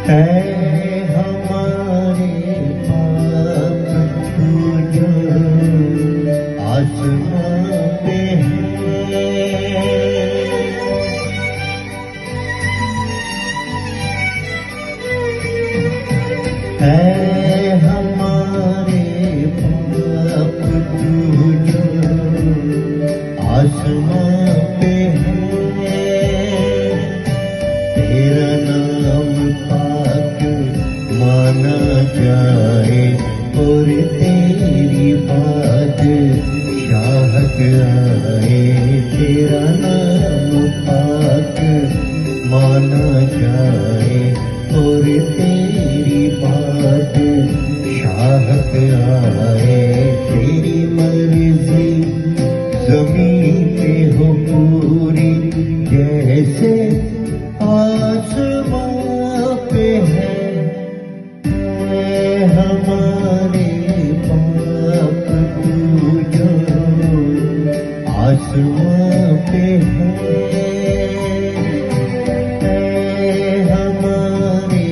है हमारे बाप तू जो आसमां पे है हमारे बाप तू जो आसमां पे है। तेरा नाम पाक माना जाए और तेरी बात शाहत आए। तेरा नाम पाक माना जाए और तेरी बात शाहत आए। तेरी मर्जी जमीन पे हो पूरी जैसे आसमां पे है। हमारे बाप तू जो आसमां पे है। हमारे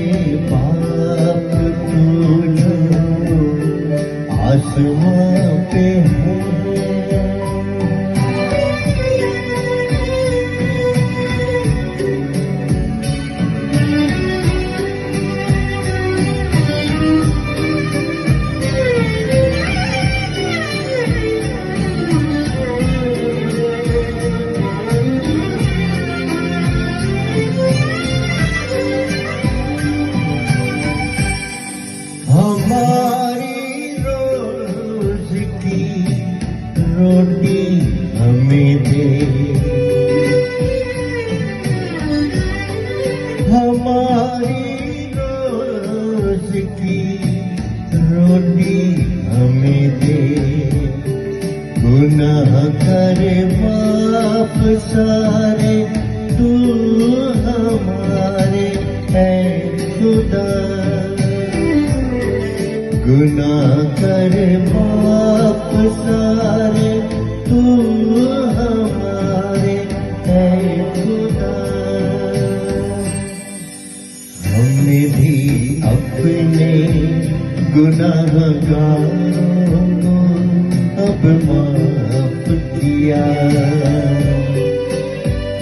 बाप तू जो आसमां पे है। हमारी रोज की रोटी हमें दे। हमारी रोज की रोटी हमें दे। गुनाह करे माफ सारे तू हमारे है खुदा। गुनाह करे माफ सारे तू हमारे है खुदा। हमने भी अपने गुनाहगारों को अब माफ किया।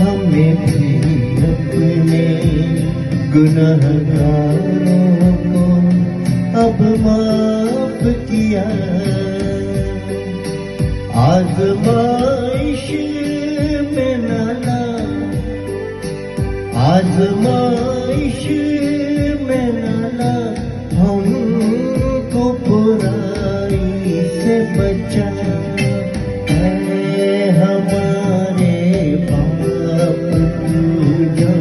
हमने भी अपने गुनाहगारों को अब माफ किया। आज़माइश में न ला, आज़माइश में न ला। हमको बुराई से बचा। है हमारे बाप तू जो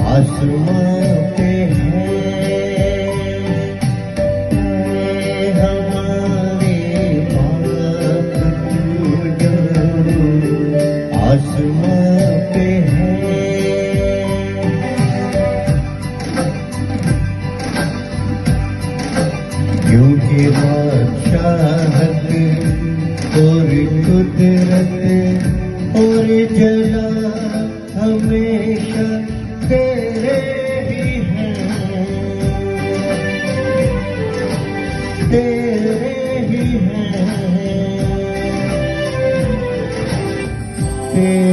आसमां पे है। आसमां पे है। क्योंकि बादशाहत और कुदरत और जला हमेशा तेरे ही हैं। तेरे ही हैं।